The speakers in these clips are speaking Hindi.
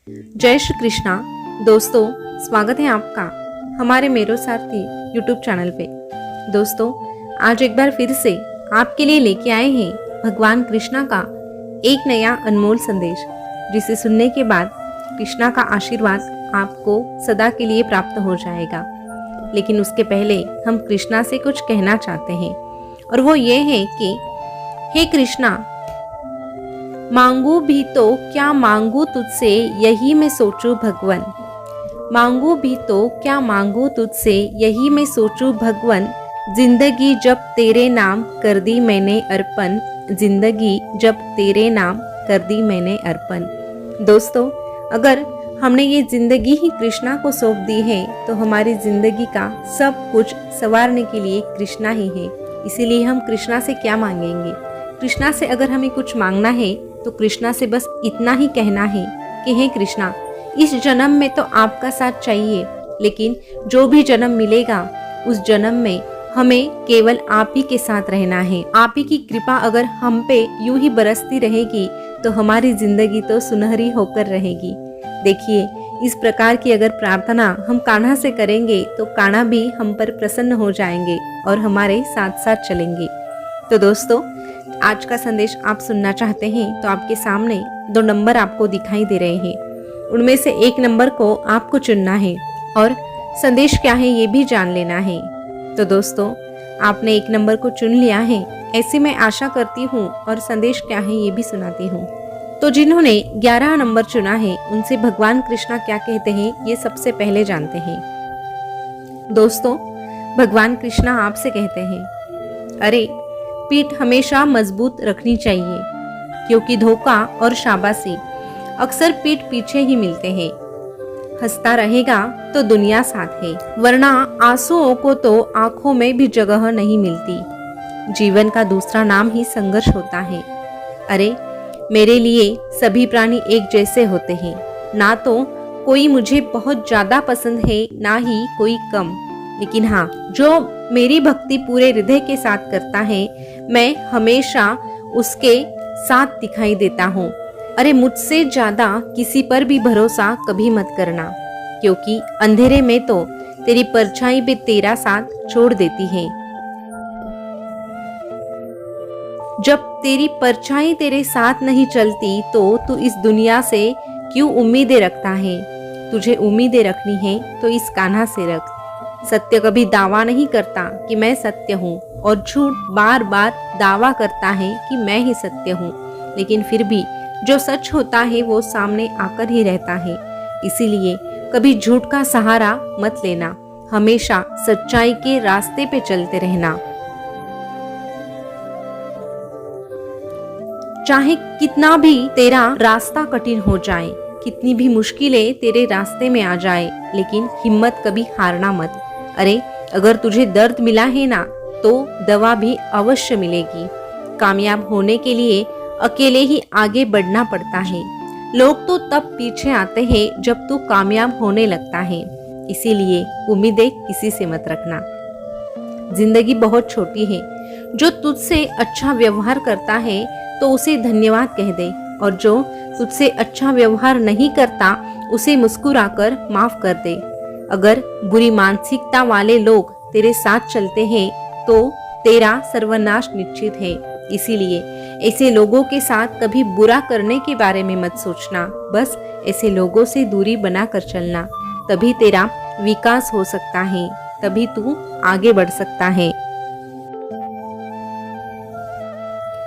जय श्री कृष्णा। दोस्तों, स्वागत है आपका हमारे मेरो सारथी यूट्यूब चैनल पे। दोस्तों, आज एक बार फिर से आपके लिए लेके आए हैं भगवान कृष्णा का एक नया अनमोल संदेश, जिसे सुनने के बाद कृष्णा का आशीर्वाद आपको सदा के लिए प्राप्त हो जाएगा। लेकिन उसके पहले हम कृष्णा से कुछ कहना चाहते हैं, और वो ये है कि हे कृष्णा, मांगू भी तो क्या मांगू तुझसे, यही मैं सोचूं भगवन। मांगू भी तो क्या मांगू तुझसे, यही मैं सोचूं भगवन। जिंदगी जब तेरे नाम कर दी मैंने अर्पण, जिंदगी जब तेरे नाम कर दी मैंने अर्पण। दोस्तों, अगर हमने ये जिंदगी ही कृष्णा को सौंप दी है तो हमारी जिंदगी का सब कुछ संवारने के लिए कृष्णा ही है। इसीलिए हम कृष्णा से क्या मांगेंगे? कृष्णा से अगर हमें कुछ मांगना है तो कृष्णा से बस इतना ही कहना है कि हे कृष्णा, इस जन्म में तो आपका साथ चाहिए, लेकिन जो भी जन्म मिलेगा उस जन्म में हमें केवल आप ही के साथ रहना है। आप ही की कृपा अगर हम पे यूं ही बरसती रहेगी तो हमारी जिंदगी तो सुनहरी होकर रहेगी। देखिए, इस प्रकार की अगर प्रार्थना हम कान्हा से करेंगे तो कान्हा भी हम पर प्रसन्न हो जाएंगे और हमारे साथ साथ चलेंगे। तो दोस्तों, आज का संदेश आप सुनना चाहते हैं तो आपके सामने 2 नंबर आपको दिखाई दे रहे हैं। उनमें से एक नंबर को आपको चुनना है और संदेश क्या है ये भी जान लेना है। तो दोस्तों, आपने एक नंबर को चुन लिया है, ऐसी मैं आशा करती हूँ, और संदेश क्या है ये भी सुनाती हूँ। तो जिन्होंने 11 नंबर चुना है उनसे भगवान कृष्णा क्या कहते हैं ये सबसे पहले जानते हैं। दोस्तों, भगवान कृष्णा आपसे कहते हैं, अरे पीठ हमेशा मजबूत रखनी चाहिए, क्योंकि धोखा और शाबाशी अक्सर पीठ पीछे ही मिलते हैं। हंसता रहेगा तो दुनिया साथ है, वरना आंसुओं को तो आंखों में भी जगह नहीं मिलती। जीवन का दूसरा नाम ही संघर्ष होता है। अरे मेरे लिए सभी प्राणी एक जैसे होते हैं, ना तो कोई मुझे बहुत ज्यादा पसंद है ना ही कोई कम, लेकिन हाँ, जो मेरी भक्ति पूरे हृदय के साथ करता है मैं हमेशा उसके साथ दिखाई देता हूँ। अरे मुझसे ज्यादा किसी पर भी भरोसा कभी मत करना, क्योंकि अंधेरे में तो तेरी परछाई भी तेरा साथ छोड़ देती है। जब तेरी परछाई तेरे साथ नहीं चलती तो तू इस दुनिया से क्यों उम्मीदें रखता है? तुझे उम्मीदें रखनी है तो इस कान्हा से रख। सत्य कभी दावा नहीं करता कि मैं सत्य हूँ, और झूठ बार बार दावा करता है कि मैं ही सत्य हूँ, लेकिन फिर भी जो सच होता है वो सामने आकर ही रहता है। इसीलिए कभी झूठ का सहारा मत लेना, हमेशा सच्चाई के रास्ते पे चलते रहना। चाहे कितना भी तेरा रास्ता कठिन हो जाए, कितनी भी मुश्किलें तेरे रास्ते में आ जाए, लेकिन हिम्मत कभी हारना मत। अरे अगर तुझे दर्द मिला है ना, तो दवा भी अवश्य मिलेगी। कामयाब होने के लिए अकेले ही आगे बढ़ना पड़ता है। लोग तो तब पीछे आते हैं जब तू कामयाब होने लगता है। इसीलिए उम्मीदें किसी से मत रखना। जिंदगी बहुत छोटी है। जो तुझसे अच्छा व्यवहार करता है तो उसे धन्यवाद कह दे, और जो तुझसे अच्छा व्यवहार नहीं करता उसे मुस्कुराकर माफ कर दे। अगर बुरी मानसिकता वाले लोग तेरे साथ चलते हैं तो तेरा सर्वनाश निश्चित है। इसीलिए ऐसे लोगों के साथ कभी बुरा करने के बारे में मत सोचना। बस ऐसे लोगों से दूरी बनाकर चलना, तभी तेरा विकास हो सकता है, तभी तू आगे बढ़ सकता है।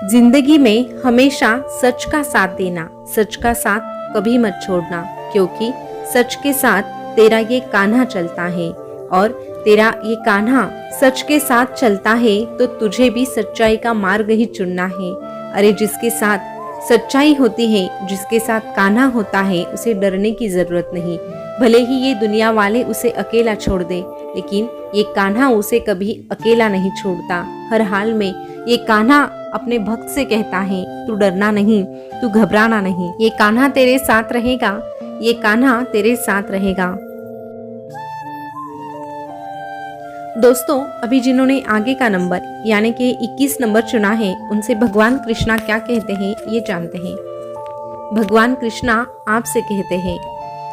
जिंदगी में हमेशा सच का साथ देना, सच का साथ कभी मत छोड़ना, क्योंकि सच के साथ तेरा ये कान्हा चलता है, और तेरा ये कान्हा सच के साथ चलता है तो तुझे भी सच्चाई का मार्ग ही चुनना है। अरे जिसके साथ सच्चाई होती है, जिसके साथ कान्हा होता है, उसे डरने की जरूरत नहीं। भले ही ये दुनिया वाले उसे अकेला छोड़ दे, लेकिन ये कान्हा उसे कभी अकेला नहीं छोड़ता। हर हाल में ये कान्हा अपने भक्त से कहता है, तू डरना नहीं, तू घबराना नहीं, ये कान्हा तेरे साथ रहेगा, ये कान्हा तेरे साथ रहेगा। दोस्तों, अभी जिन्होंने आगे का नंबर यानी कि 21 नंबर चुना है उनसे भगवान कृष्णा क्या कहते हैं ये जानते हैं। भगवान कृष्णा आपसे कहते हैं,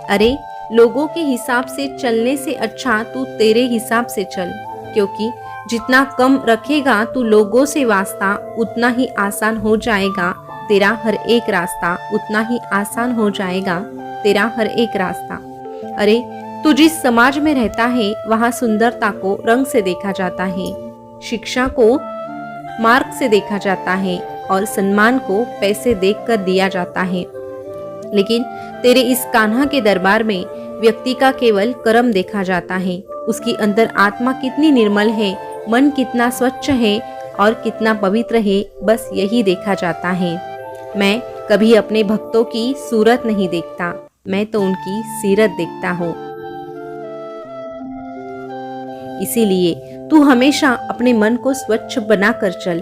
अरे लोगों के हिसाब से चलने से अच्छा तू तेरे हिसाब से चल, क्योंकि जितना कम रखेगा तू लोगों से वास्ता उतना ही आसान हो जाएगा तेरा हर एक रास्ता, उतना ही आसान हो जाएगा तेरा हर एक रास्ता। अरे तू जिस समाज में रहता है वहाँ सुंदरता को रंग से देखा जाता है, शिक्षा को मार्ग से देखा जाता है और सम्मान को पैसे देकर दिया जाता है। लेकिन तेरे इस कान्हा के दरबार में व्यक्ति का केवल कर्म देखा जाता है, उसकी अंदर आत्मा कितनी निर्मल है, मन कितना स्वच्छ है और कितना पवित्र है, बस यही देखा जाता है। मैं कभी अपने भक्तों की सूरत नहीं देखता, मैं तो उनकी सीरत देखता हूँ। इसीलिए तू हमेशा अपने मन को स्वच्छ बनाकर चल,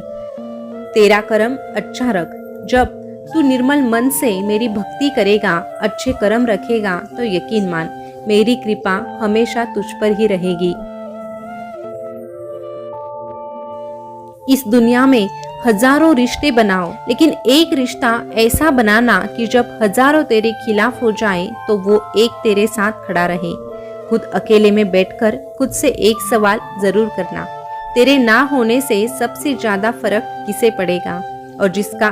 तेरा कर्म अच्छा रख। जब तू निर्मल मन से मेरी भक्ति करेगा, अच्छे कर्म रखेगा, तो यकीन मान मेरी कृपा हमेशा तुझ पर ही रहेगी। इस दुनिया में हजारों रिश्ते बनाओ, लेकिन एक रिश्ता ऐसा बनाना कि जब हजारों तेरे खिलाफ हो जाए तो वो एक तेरे साथ खड़ा रहे। खुद अकेले में बैठकर खुद से एक सवाल जरूर करना, तेरे ना होने से सबसे ज्यादा फर्क किसे पड़ेगा? और जिसका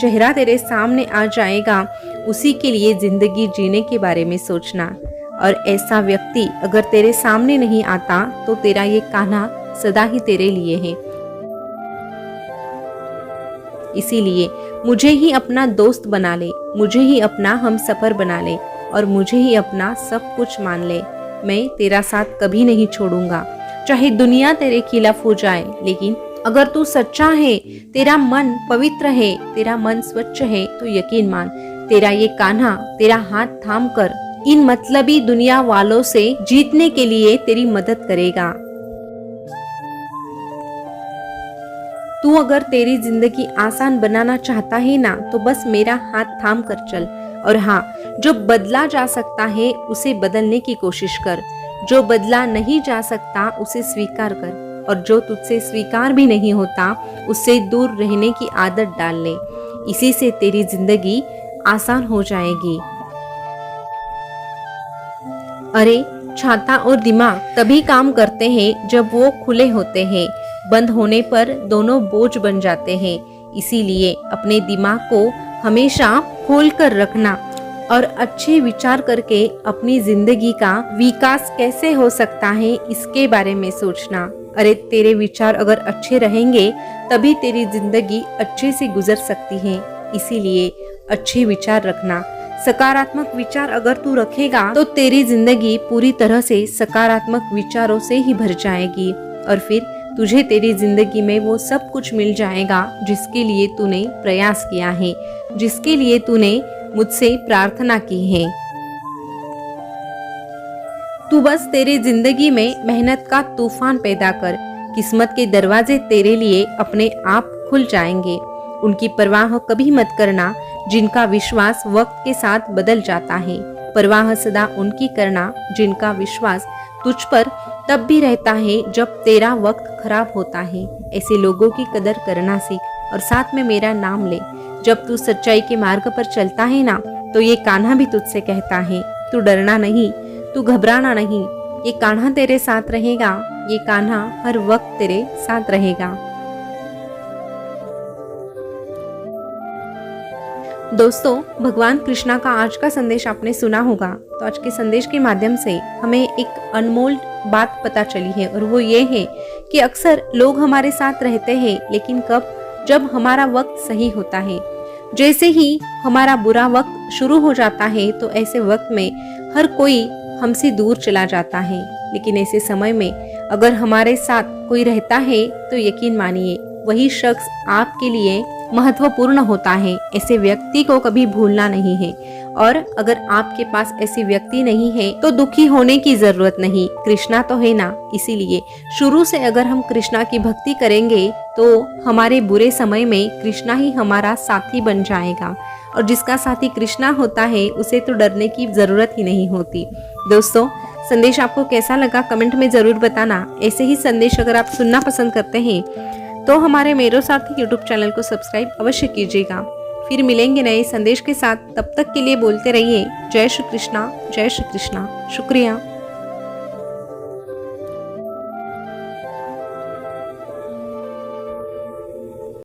चेहरा तेरे सामने आ जाएगा उसी के लिए जिंदगी जीने के बारे में सोचना। और ऐसा व्यक्ति अगर तेरे सामने नहीं आता तो तेरा ये कान्हा सदा ही तेरे लिए है। इसीलिए मुझे ही अपना दोस्त बना ले, मुझे ही अपना हमसफर बना ले और मुझे ही अपना सब कुछ मान ले। मैं तेरा साथ कभी नहीं छोड़ूंगा, चाहे दुनिया तेरे खिलाफ हो जाए। लेकिन अगर तू सच्चा है, तेरा मन पवित्र है, तेरा मन स्वच्छ है, तो यकीन मान तेरा ये कान्हा तेरा हाथ थाम कर इन मतलबी दुनिया वालों से जीतने के लिए तेरी मदद करेगा। तू अगर तेरी जिंदगी आसान बनाना चाहता है ना, तो बस मेरा हाथ थाम कर चल। और हाँ, जो बदला जा सकता है उसे बदलने की कोशिश कर, जो बदला नहीं जा सकता उसे स्वीकार कर, और जो तुझसे स्वीकार भी नहीं होता उससे दूर रहने की आदत डाल ले। इसी से तेरी जिंदगी आसान हो जाएगी। अरे छाता और दिमाग तभी काम करते हैं जब वो खुले होते हैं, बंद होने पर दोनों बोझ बन जाते हैं। इसीलिए अपने दिमाग को हमेशा खोल कर रखना और अच्छे विचार करके अपनी जिंदगी का विकास कैसे हो सकता है इसके बारे में सोचना। अरे तेरे विचार अगर अच्छे रहेंगे तभी तेरी जिंदगी अच्छे से गुजर सकती है। इसीलिए अच्छे विचार रखना, सकारात्मक विचार अगर तू रखेगा तो तेरी जिंदगी पूरी तरह से सकारात्मक विचारों से ही भर जाएगी और फिर तुझे तेरी जिंदगी में वो सब कुछ मिल जाएगा जिसके लिए तूने प्रयास किया है, जिसके लिए तूने मुझसे प्रार्थना की है। तू बस तेरी जिंदगी में मेहनत का तूफान पैदा कर, किस्मत के दरवाजे तेरे लिए अपने आप खुल जाएंगे। उनकी परवाह कभी मत करना जिनका विश्वास वक्त के साथ बदल जाता है। परवाह सदा उनकी करना जिनका विश्वास तुझ पर तब भी रहता है जब तेरा वक्त खराब होता है। ऐसे लोगों की कदर करना सीख और साथ में मेरा नाम ले। जब तू सच्चाई के मार्ग पर चलता है ना, तो ये कान्हा भी तुझसे कहता है, तू डरना नहीं, तू घबराना नहीं, ये कान्हा तेरे साथ रहेगा, ये कान्हा हर वक्त तेरे साथ रहेगा। दोस्तों, भगवान कृष्णा का आज का संदेश आपने सुना होगा। तो आज के संदेश के माध्यम से हमें एक अनमोल बात पता चली है और वो ये है कि अक्सर लोग हमारे साथ रहते हैं, लेकिन कब? जब हमारा वक्त सही होता है। जैसे ही हमारा बुरा वक्त शुरू हो जाता है तो ऐसे वक्त में हर कोई हमसे दूर चला जाता है। लेकिन ऐसे समय में अगर हमारे साथ कोई रहता है तो यकीन मानिए वही शख्स आपके लिए महत्वपूर्ण होता है। ऐसे व्यक्ति को कभी भूलना नहीं है। और अगर आपके पास ऐसी व्यक्ति नहीं है तो दुखी होने की जरूरत नहीं, कृष्णा तो है ना। इसीलिए शुरू से अगर हम कृष्णा की भक्ति करेंगे तो हमारे बुरे समय में कृष्णा ही हमारा साथी बन जाएगा। और जिसका साथी कृष्णा होता है उसे तो डरने की जरूरत ही नहीं होती। दोस्तों, संदेश आपको कैसा लगा कमेंट में जरूर बताना। ऐसे ही संदेश अगर आप सुनना पसंद करते हैं तो हमारे मेरो सारथी यूट्यूब चैनल को सब्सक्राइब अवश्य कीजिएगा। फिर मिलेंगे नए संदेश के साथ। तब तक के लिए बोलते रहिए जय श्री कृष्णा, जय श्री कृष्णा। शुक्रिया।